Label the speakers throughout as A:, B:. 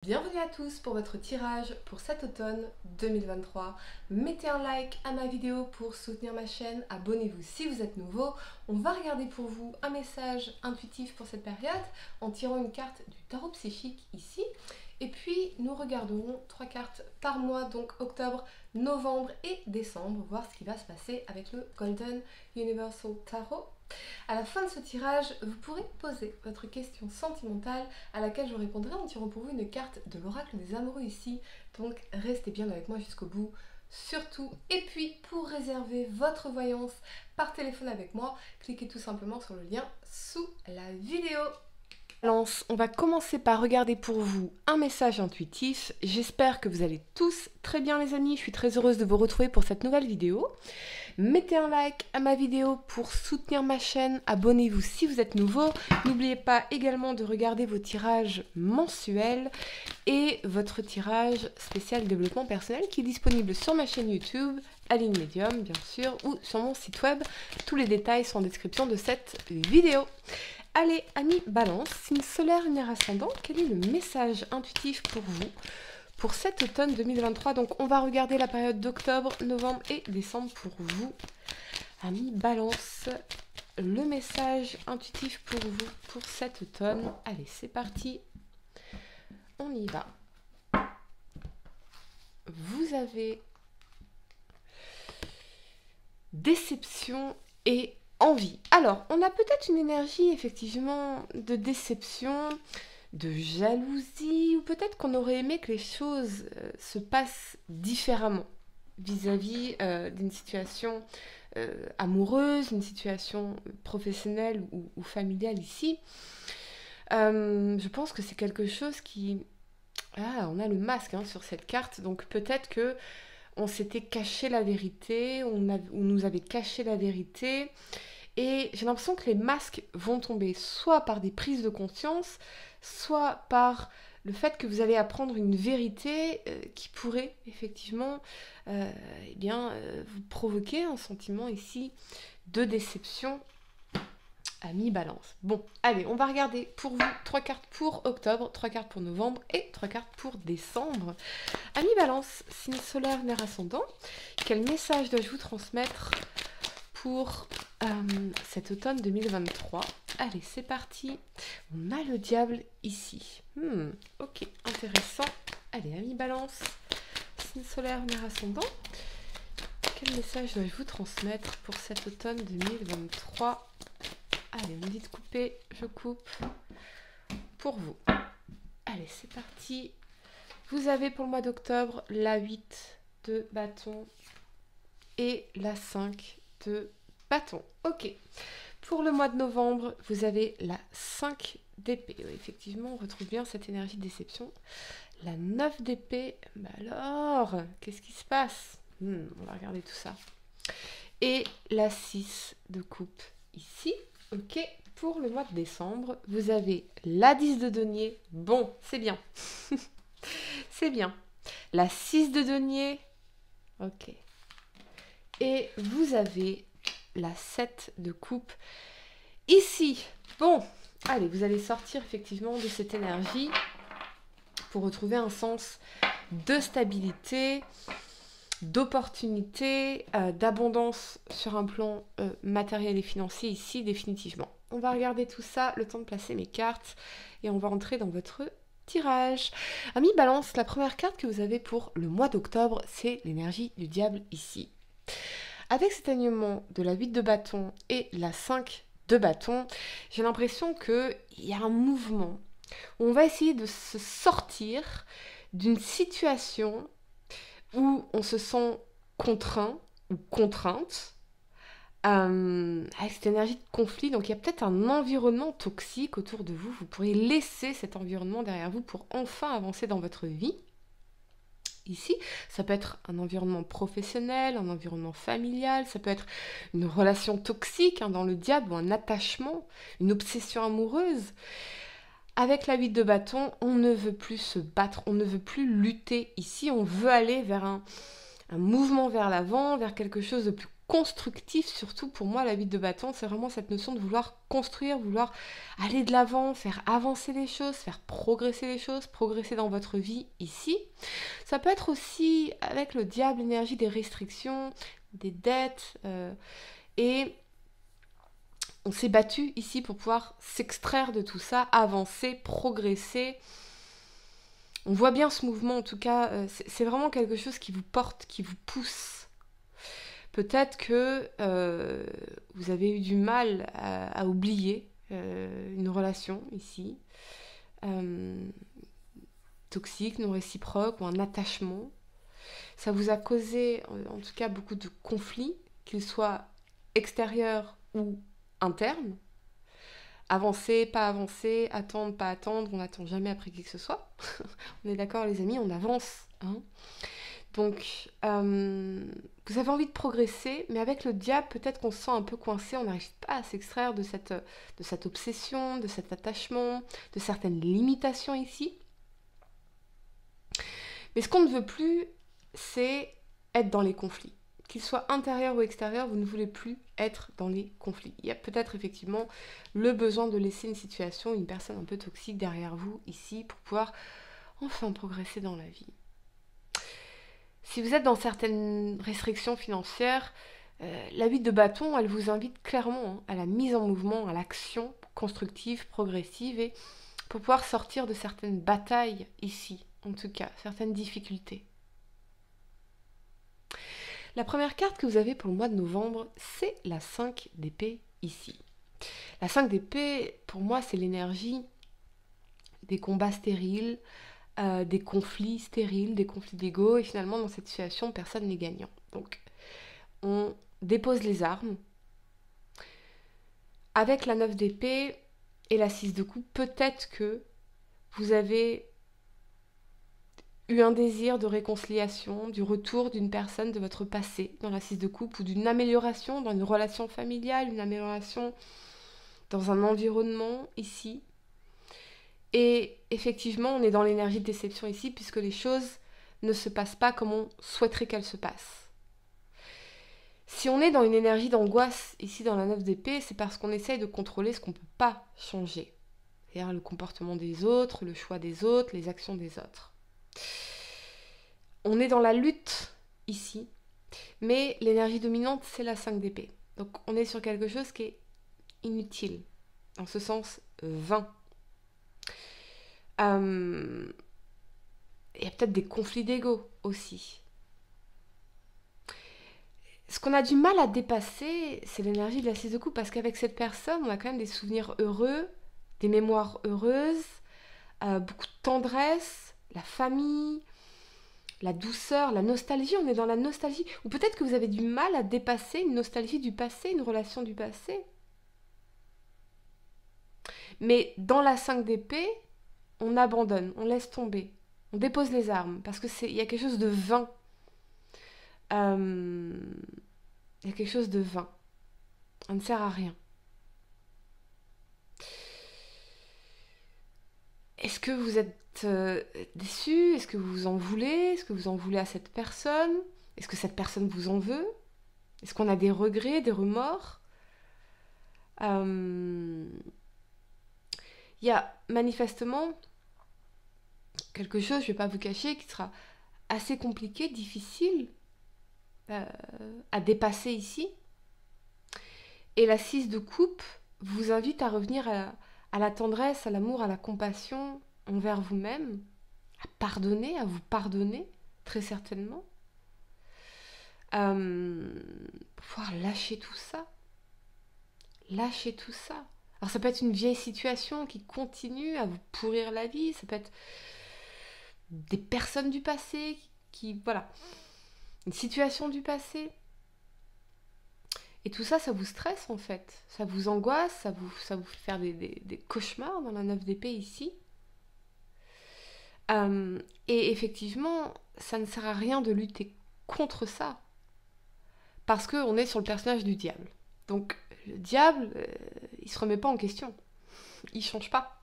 A: Bienvenue à tous pour votre tirage pour cet automne 2023. Mettez un like à ma vidéo pour soutenir ma chaîne, abonnez-vous si vous êtes nouveau. On va regarder pour vous un message intuitif pour cette période en tirant une carte du tarot psychique ici. Et puis nous regarderons 3 cartes par mois, donc octobre, novembre et décembre, voir ce qui va se passer avec le Golden Universal Tarot. À la fin de ce tirage, vous pourrez poser votre question sentimentale à laquelle je répondrai en tirant pour vous une carte de l'oracle des amoureux ici. Donc restez bien avec moi jusqu'au bout, surtout. Et puis pour réserver votre voyance par téléphone avec moi, cliquez tout simplement sur le lien sous la vidéo. On va commencer par regarder pour vous un message intuitif. J'espère que vous allez tous très bien les amis. Je suis très heureuse de vous retrouver pour cette nouvelle vidéo. Mettez un like à ma vidéo pour soutenir ma chaîne. Abonnez-vous si vous êtes nouveau. N'oubliez pas également de regarder vos tirages mensuels et votre tirage spécial développement personnel qui est disponible sur ma chaîne YouTube, Aline Medium bien sûr, ou sur mon site web. Tous les détails sont en description de cette vidéo. Allez, amis Balance, signe solaire, lunaire ascendant, quel est le message intuitif pour vous pour cet automne 2023? Donc, on va regarder la période d'octobre, novembre et décembre pour vous. Amis Balance, le message intuitif pour vous pour cet automne. Allez, c'est parti. On y va. Vous avez déception et envie. Alors, on a peut-être une énergie effectivement de déception, de jalousie, ou peut-être qu'on aurait aimé que les choses se passent différemment vis-à-vis d'une situation amoureuse, une situation professionnelle ou familiale ici. Je pense que c'est quelque chose qui... Ah, on a le masque sur cette carte, donc peut-être que on s'était caché la vérité, on nous avait caché la vérité, et j'ai l'impression que les masques vont tomber soit par des prises de conscience, soit par le fait que vous allez apprendre une vérité qui pourrait effectivement vous provoquer un sentiment ici de déception. Ami Balance. Bon, allez, on va regarder pour vous 3 cartes pour octobre, 3 cartes pour novembre et 3 cartes pour décembre. Ami Balance, signe solaire, lunaire ascendant, quel message dois-je vous transmettre pour cet automne 2023? Allez, c'est parti. On a le diable ici. Ok, intéressant. Allez, ami Balance, signe solaire, lunaire ascendant, quel message dois-je vous transmettre pour cet automne 2023? Allez, on me dit de couper, je coupe pour vous. Allez, c'est parti. Vous avez pour le mois d'octobre la 8 de bâton et la 5 de bâton. Ok. Pour le mois de novembre, vous avez la 5 d'épée. Oui, effectivement, on retrouve bien cette énergie de déception. La 9 d'épée. Bah alors, qu'est-ce qui se passe? On va regarder tout ça. Et la 6 de coupe ici. Ok, pour le mois de décembre, vous avez la 10 de denier. Bon, c'est bien. C'est bien. La 6 de denier. Ok. Et vous avez la 7 de coupe ici. Bon, allez, vous allez sortir effectivement de cette énergie pour retrouver un sens de stabilité, d'opportunité, d'abondance sur un plan matériel et financier ici définitivement. On va regarder tout ça, le temps de placer mes cartes et on va entrer dans votre tirage. Amis Balance, la première carte que vous avez pour le mois d'octobre, c'est l'énergie du diable ici. Avec cet alignement de la 8 de bâton et la 5 de bâton, j'ai l'impression qu'il y a un mouvement. On va essayer de se sortir d'une situation où on se sent contraint ou contrainte avec cette énergie de conflit. Donc il y a peut-être un environnement toxique autour de vous. Vous pourrez laisser cet environnement derrière vous pour enfin avancer dans votre vie. Ici, ça peut être un environnement professionnel, un environnement familial, ça peut être une relation toxique dans le diable ou un attachement, une obsession amoureuse. Avec la 8 de bâton, on ne veut plus se battre, on ne veut plus lutter. Ici, on veut aller vers un mouvement vers l'avant, vers quelque chose de plus constructif, surtout pour moi, la 8 de bâton, c'est vraiment cette notion de vouloir construire, vouloir aller de l'avant, faire avancer les choses, faire progresser les choses, progresser dans votre vie ici. Ça peut être aussi avec le diable, l'énergie des restrictions, des dettes, et on s'est battu ici pour pouvoir s'extraire de tout ça, avancer, progresser. On voit bien ce mouvement, en tout cas, c'est vraiment quelque chose qui vous porte, qui vous pousse. Peut-être que vous avez eu du mal à oublier une relation ici, toxique, non réciproque, ou un attachement. Ça vous a causé, en tout cas, beaucoup de conflits, qu'ils soient extérieurs ou internes. Avancer, pas avancer, attendre, pas attendre, on n'attend jamais après qui que ce soit. On est d'accord les amis, on avance. Hein. Donc, vous avez envie de progresser, mais avec le diable, peut-être qu'on se sent un peu coincé, on n'arrive pas à s'extraire de cette obsession, de cet attachement, de certaines limitations ici. Mais ce qu'on ne veut plus, c'est être dans les conflits. Qu'ils soient intérieurs ou extérieurs, vous ne voulez plus être dans les conflits. Il y a peut-être effectivement le besoin de laisser une situation, une personne un peu toxique derrière vous ici pour pouvoir enfin progresser dans la vie. Si vous êtes dans certaines restrictions financières, la 8 de bâton, elle vous invite clairement à la mise en mouvement, à l'action constructive, progressive, et pour pouvoir sortir de certaines batailles ici, en tout cas, certaines difficultés. La première carte que vous avez pour le mois de novembre, c'est la 5 d'épée ici. La 5 d'épée, pour moi, c'est l'énergie des combats stériles, des conflits stériles, des conflits d'ego, et finalement, dans cette situation, personne n'est gagnant. Donc, on dépose les armes. Avec la 9 d'épée et la 6 de coupe, peut-être que vous avez eu un désir de réconciliation, du retour d'une personne de votre passé dans la 6 de coupe, ou d'une amélioration dans une relation familiale, une amélioration dans un environnement ici. Et effectivement, on est dans l'énergie de déception ici, puisque les choses ne se passent pas comme on souhaiterait qu'elles se passent. Si on est dans une énergie d'angoisse, ici dans la 9 d'épée, c'est parce qu'on essaye de contrôler ce qu'on ne peut pas changer. C'est-à-dire le comportement des autres, le choix des autres, les actions des autres. On est dans la lutte ici, mais l'énergie dominante, c'est la 5 d'épée. Donc on est sur quelque chose qui est inutile, en ce sens vain. Il y a peut-être des conflits d'ego aussi. Ce qu'on a du mal à dépasser, c'est l'énergie de la 6 de coupe, parce qu'avec cette personne, on a quand même des souvenirs heureux, des mémoires heureuses, beaucoup de tendresse, la famille, la douceur, la nostalgie. On est dans la nostalgie. Ou peut-être que vous avez du mal à dépasser une nostalgie du passé, une relation du passé. Mais dans la 5 d'épée, on abandonne, on laisse tomber, on dépose les armes, parce qu'il y a quelque chose de vain. Il y a quelque chose de vain. Ça ne sert à rien. Est-ce que vous êtes déçu? Est-ce que vous en voulez? Est-ce que vous en voulez à cette personne? Est-ce que cette personne vous en veut? Est-ce qu'on a des regrets, des remords? Il y a manifestement quelque chose, je ne vais pas vous cacher, qui sera assez compliqué, difficile à dépasser ici. Et la 6 de coupe vous invite à revenir à la tendresse, à l'amour, à la compassion envers vous-même, à pardonner, à vous pardonner, très certainement. Pour pouvoir lâcher tout ça. Lâcher tout ça. Alors ça peut être une vieille situation qui continue à vous pourrir la vie, ça peut être des personnes du passé voilà, une situation du passé. Et tout ça, ça vous stresse en fait. Ça vous angoisse, ça vous fait faire des cauchemars dans la 9 d'épée ici. Et effectivement, ça ne sert à rien de lutter contre ça. Parce qu'on est sur le personnage du diable. Donc le diable, il se remet pas en question. Il change pas.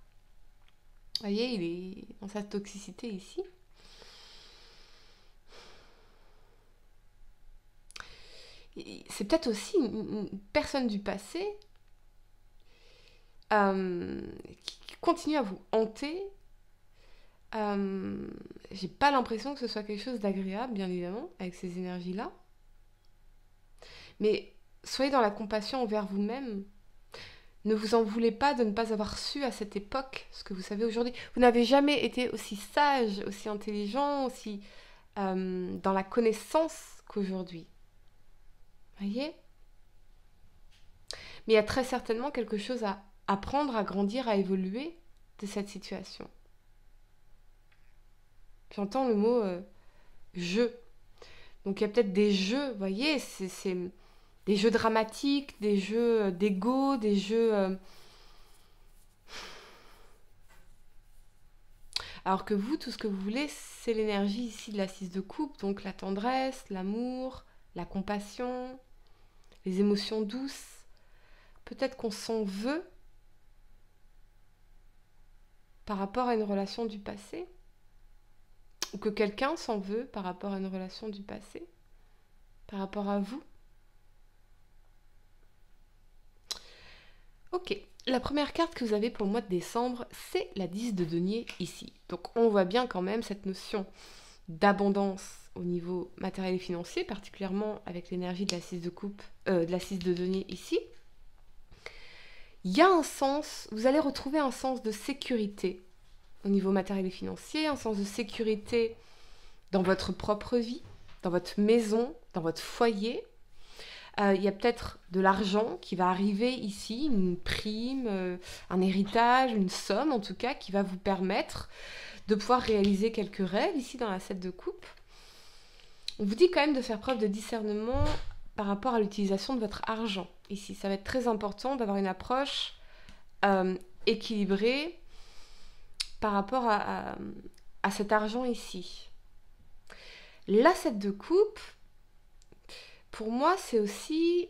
A: Vous voyez, il est dans sa toxicité ici. c'est peut-être aussi une personne du passé qui continue à vous hanter. J'ai pas l'impression que ce soit quelque chose d'agréable, bien évidemment, avec ces énergies-là. Mais soyez dans la compassion envers vous-même. Ne vous en voulez pas de ne pas avoir su à cette époque ce que vous savez aujourd'hui. Vous n'avez jamais été aussi sage, aussi intelligent, aussi dans la connaissance qu'aujourd'hui. Voyez ? Mais il y a très certainement quelque chose à apprendre, à grandir, à évoluer de cette situation. J'entends le mot jeu. Donc il y a peut-être des jeux, vous voyez, c'est des jeux dramatiques, des jeux d'ego, des jeux... Alors que vous, tout ce que vous voulez, c'est l'énergie ici de la 6 de coupe, donc la tendresse, l'amour, la compassion, les émotions douces. Peut-être qu'on s'en veut par rapport à une relation du passé, ou que quelqu'un s'en veut par rapport à une relation du passé, par rapport à vous. Ok, la première carte que vous avez pour le mois de décembre, c'est la 10 de denier ici. Donc on voit bien quand même cette notion d'abondance au niveau matériel et financier, particulièrement avec l'énergie de la 6 de coupe, de la 6 de denier ici. Il y a un sens, vous allez retrouver un sens de sécurité au niveau matériel et financier, un sens de sécurité dans votre propre vie, dans votre maison, dans votre foyer. Il y a peut-être de l'argent qui va arriver ici, une prime, un héritage, une somme en tout cas, qui va vous permettre de pouvoir réaliser quelques rêves ici dans la 7 de coupe. On vous dit quand même de faire preuve de discernement par rapport à l'utilisation de votre argent. Ici, ça va être très important d'avoir une approche équilibrée par rapport à cet argent ici. La 7 de coupe, pour moi, c'est aussi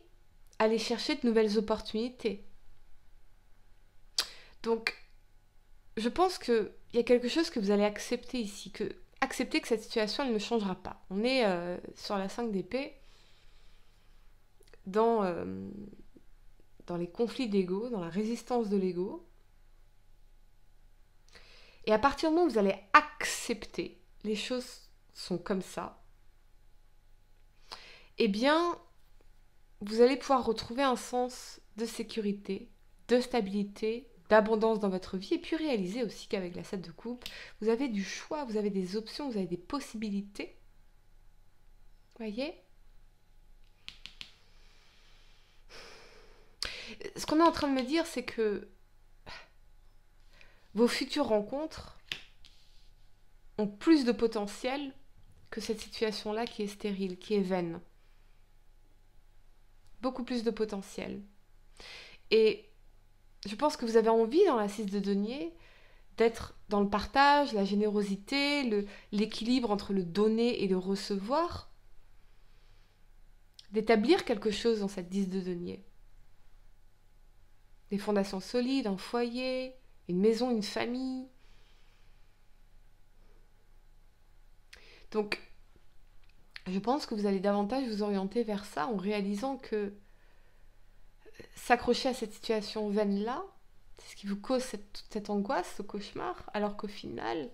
A: aller chercher de nouvelles opportunités. Donc, je pense qu'il y a quelque chose que vous allez accepter ici, accepter que cette situation, elle ne changera pas. On est sur la 5 d'épée, dans les conflits d'ego, dans la résistance de l'ego. Et à partir du moment où vous allez accepter, les choses sont comme ça, eh bien, vous allez pouvoir retrouver un sens de sécurité, de stabilité, d'abondance dans votre vie, et puis réaliser aussi qu'avec la 7 de coupe, vous avez du choix, vous avez des options, vous avez des possibilités. Voyez ? Ce qu'on est en train de me dire, c'est que vos futures rencontres ont plus de potentiel que cette situation-là qui est stérile, qui est vaine. Beaucoup plus de potentiel. Et je pense que vous avez envie, dans la 6 de denier, d'être dans le partage, la générosité, l'équilibre entre le donner et le recevoir, d'établir quelque chose dans cette 10 de denier. Des fondations solides, un foyer, une maison, une famille. Donc, je pense que vous allez davantage vous orienter vers ça en réalisant que s'accrocher à cette situation vaine-là, c'est ce qui vous cause toute cette angoisse, ce cauchemar, alors qu'au final,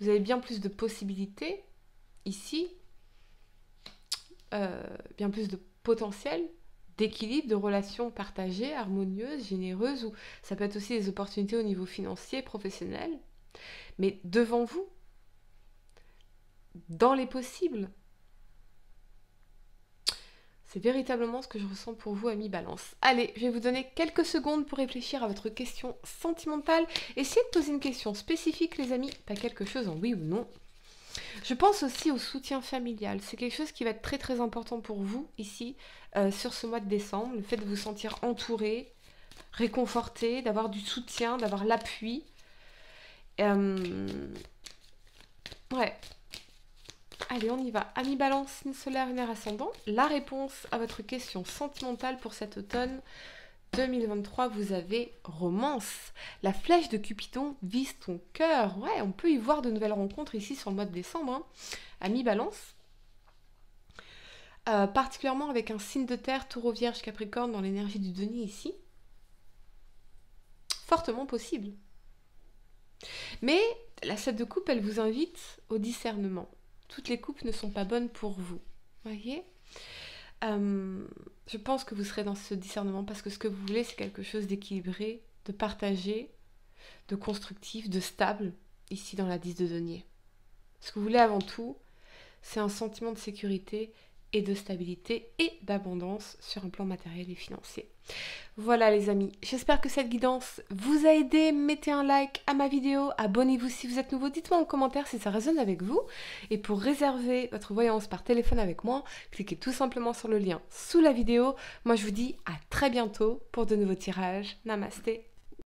A: vous avez bien plus de possibilités ici, bien plus de potentiel, d'équilibre, de relations partagées, harmonieuses, généreuses, ou ça peut être aussi des opportunités au niveau financier, professionnel, mais devant vous, dans les possibles. C'est véritablement ce que je ressens pour vous, amis Balance. Allez, je vais vous donner quelques secondes pour réfléchir à votre question sentimentale. Essayez de poser une question spécifique, les amis, pas quelque chose en oui ou non. Je pense aussi au soutien familial. C'est quelque chose qui va être très très important pour vous, ici, sur ce mois de décembre. Le fait de vous sentir entouré, réconforté, d'avoir du soutien, d'avoir l'appui. Ouais. Allez, on y va. Amis Balance, signe solaire, lunaire, ascendant. La réponse à votre question sentimentale pour cet automne 2023, vous avez romance. La flèche de Cupidon vise ton cœur. Ouais, on peut y voir de nouvelles rencontres ici sur le mois de décembre. Amis Balance. particulièrement avec un signe de terre, Taureau, Vierge, Capricorne dans l'énergie du denier ici. Fortement possible. Mais la 7 de coupe, elle vous invite au discernement. Toutes les coupes ne sont pas bonnes pour vous. Voyez ? Je pense que vous serez dans ce discernement parce que ce que vous voulez, c'est quelque chose d'équilibré, de partagé, de constructif, de stable, ici dans la 10 de denier. Ce que vous voulez avant tout, c'est un sentiment de sécurité et de stabilité et d'abondance sur un plan matériel et financier. Voilà les amis, j'espère que cette guidance vous a aidé. Mettez un like à ma vidéo, abonnez-vous si vous êtes nouveau, dites-moi en commentaire si ça résonne avec vous. Et pour réserver votre voyance par téléphone avec moi, cliquez tout simplement sur le lien sous la vidéo. Moi je vous dis à très bientôt pour de nouveaux tirages. Namasté.